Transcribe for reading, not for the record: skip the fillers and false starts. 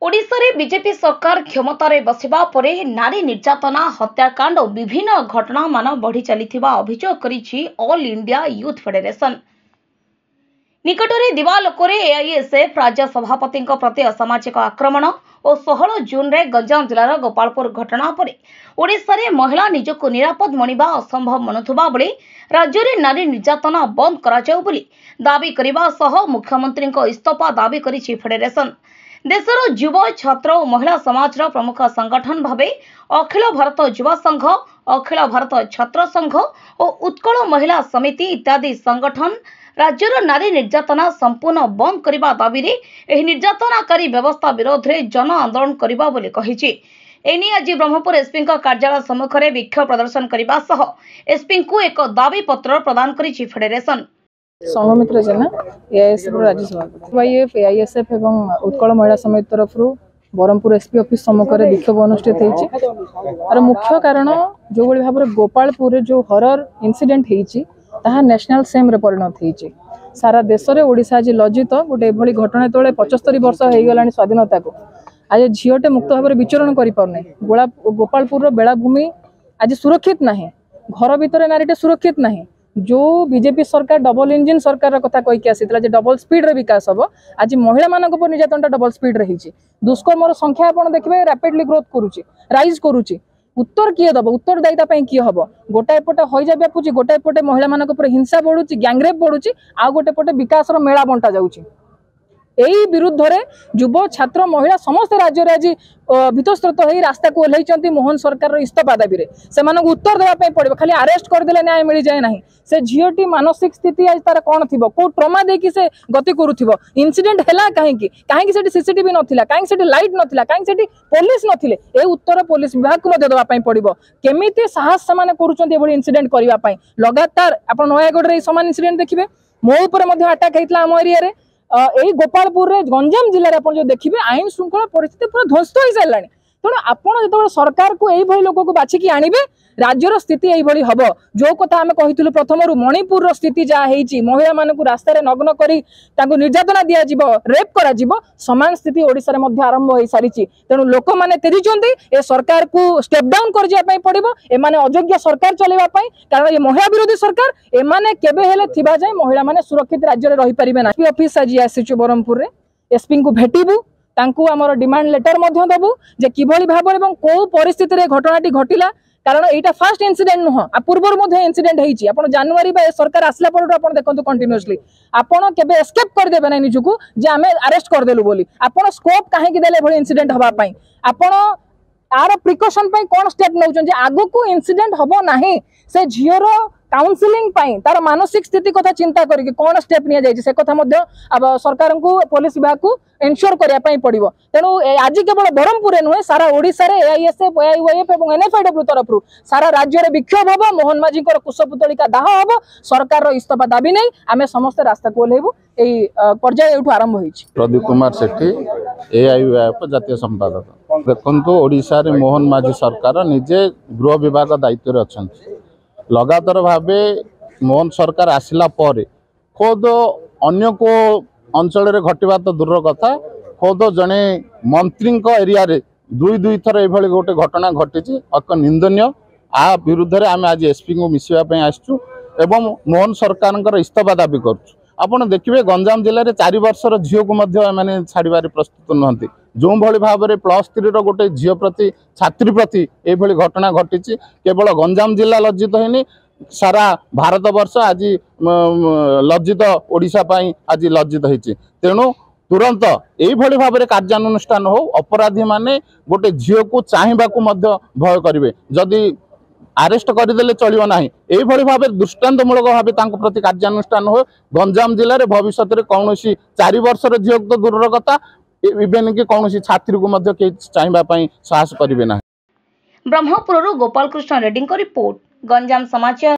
ओडिशा रे बीजेपी सरकार क्षमतार बसिबा परे नारी निर्यातना हत्याकांड और विभिन्न घटना मान बढ़ी चलिथिबा अभियोग करिछि ऑल इंडिया यूथ फेडरेशन। निकटरे दिवालोकरे एआईएसएफ राज्य सभापति प्रति असामाजिक आक्रमण और 16 जून रे गंजाम जिलार गोपालपुर घटना पर ओडिशा रे महिला निजको निरापद मणिबा असंभव मनुथुबा बेले राज्य रे नारी निर्यातना बंद करा जाऊ बोली दाबी करिबा सह मुख्यमंत्री इस्तीफा दाबी करिछि फेडरेशन। देशर युव छात्र और महिला समाज प्रमुख संगठन भावे अखिल भारत युवा संघ, अखिल भारत छात्र संघ और उत्कल महिला समिति इत्यादि संगठन राज्यर नारी निर्यातना संपूर्ण बंद करने दाबी एही निर्यातनाकारी व्यवस्था विरोध में जन आंदोलन करबा बोली कहिछि। एनी आज ब्रह्मपुर एसपी कार्यालय सम्मुख में विक्षोभ प्रदर्शन करने सह एसपी को एक दाबी पत्र प्रदान करिछि फेडरेशन। सौमित्र जेना एआईएसएफ राज्य सभापति एआईएसएफ एवं उत्कल महिला समिति तरफ ब्रह्मपुर एसपी ऑफिस सम्मुख में विक्षोभ अनुष्ठित होती। मुख्य कारण जो भाव में गोपालपुर जो हरर इनसीडेंट होती नेशनल सेम रे परिणत होती। सारा देश में ओडिशा आज लज्जित गोटे एभली घटना जो 75 वर्ष हो गलानी स्वाधीनता को आज झीटे मुक्त भाव में विचरण करें। गोपालपुर बेलाभूमि आज सुरक्षित ना, घर भितर नारीटे सुरक्षित ना। जो बीजेपी सरकार डबल इंजिन सरकार कथा कहीकि आसीला डबल स्पीड रे विकास हम आज महिला मान निर्यातन डबल स्पीड रे होती। दुष्कर्म संख्या आप देखिए रैपिडली ग्रोथ करुच्ची, राइज करुच्ची। उत्तर किए दब, उत्तरदायिता किए हम गोटाए पटे हईजा व्यापुची, गोटाए पटे महिला मान हिंसा बढ़ुची, गैंगरेप बढ़ुची, आ गोटे पटे विकास मेला बंटा जाउची। एही विरुद्ध रे युव छात्र महिला समस्त राज्य रे आज भीतस्रोत हो रास्ता को ओह्लैचंती मोहन सरकार इस्तीफा दाबी रे से उत्तर देवाई पड़ो। खाली अरेस्ट करदेले न्याय मिल जाए ना। से झीटी मानसिक स्थिति आज तार कौन थी, कौ ट्रमा देकी से गति करुव इनसीडेंट है कहीं सीसीटीवी नथिला, कहीं लाइट नथिला, कहीं पुलिस नथिले ए उत्तर पुलिस विभाग को देवाई पड़ो। केमिति साहस से करुँच इनसीडेंट करने लगातार आप नयागढ़ में सामान इनसीडेंट देखिए। मो उपर अटैक होता आम एरिया रे यही गोपालपुर रे गंजाम जिले में जो देखिए आईन श्रृंखला परिस्थिति पूरा ध्वस्त हो सारा। तेणु आपड़ जो सरकार को यही लोक को बाछिकी आणवे राज्यर स्थिति यही हम जो कथा आम कही प्रथम मणिपुर स्थिति जहाँ महिला मानक रास्ता नग्न कर निर्यातना दि रेप कर सामान स्थिति ओडिशा रे आरंभ हो सारी। तेणु लोक मैंने तेजी ए सरकार को स्टेप डाउन कर पड़ो। एमाने अयोग्य सरकार चलैवाई कारण ये महिला विरोधी सरकार एमाने केबे हेले थिबा जाय महिला माने सुरक्षित राज्य रही पारिबे ना। ऑफिस आज आसी ब्रह्मपुर रे एसपी को भेटिबू, तांकू आमर डिमांड लेटर मध्य देबू जे किभली भाव एवं को परिस्थिति रे घटनाटी घटिला। कारण एटा फास्ट इनसीडेंट नुह, पूर्वर मध्य इनसीडेंट होईची। आपण जनवरी बा सरकार आसला पर आपण देखंतु कंटीन्यूअसली आपण केबे एस्केप कर देबे नै निजुकु जे आमे अरेस्ट कर देलु बोली। आपण स्कोप काहे कि देले भली इनसीडेंट हबा पई आपण आर प्रिकॉशन पई कोन स्टेप नउचन जे आगु को इनसीडेंट हबो नाही। से झियर काउंसलिंग पाई तार मानसिक स्थिति कथा चिंता करके कौन स्टेप निया जायछि से कथा मध्य अब सरकार को पुलिस विभाग को एनश्योर करिया पई पड़िबो। तेणु आज केवल ब्रह्मपुर नुहे सारा ओडिशा रे एआईएसएफ, एआईवाईएफ और एनएफआईडब्ल्यू तरफ सारा राज्य रे विक्षोभ हम। मोहन माझी कुशपुतलिका दाह हम। सरकार रो इस्तीफा दाबी नहीं आमे समस्त रास्ता को ओह्लैबू। एई पर्याय एठू आरंभ होईछि। प्रदीप कुमार सेठी एआईवाईएफ जातीय संपादक। देखंतु ओडिशा रे मोहन माझी सरकार निजे गृह विभाग दायित्व रे अछंती। लगातार भावे मोहन सरकार आसिला पर खोद अन्य को अंचल रे घटवा तो दूर कथा खोद जड़े मंत्री एरिया रे दुई थर ये गोटे घटना घटी अक निंदनीय। आ विरुद्ध रे आम आज एसपी को मिसापी आसचु एवं मोहन सरकार इस्तीफा दाबी करुँ। आपड़ देखिए गंजाम जिले में 4 वर्षर झील को मैंने छाड़बार प्रस्तुत नुहति। जो भाई भाव में +3 गोटे झील प्रति छात्री प्रति ये घटना घटी केवल गंजाम जिला लज्जित होनी सारा भारत वर्ष आज लज्जित ओडिशा पाई आज लज्जित होती। तेणु तुरंत यही भाव में कार्यानुष्ठान हो अपराधी माने गोटे झील को चाहवाक भय करेंगे। जदि अरेस्ट करदे चलो ना यही भाव दृष्टांतमूलक भाव प्रति कार्यानुष्ठान हो। गंजाम जिले में भविष्य में कौन 4 वर्षर झील तो दूर कथा इवेन कि कौन छात्री को चाहवाई साहस करेंगे ना। ब्रह्मपुर गोपाल कृष्ण रेड्डी रिपोर्ट, गंजाम समाचार।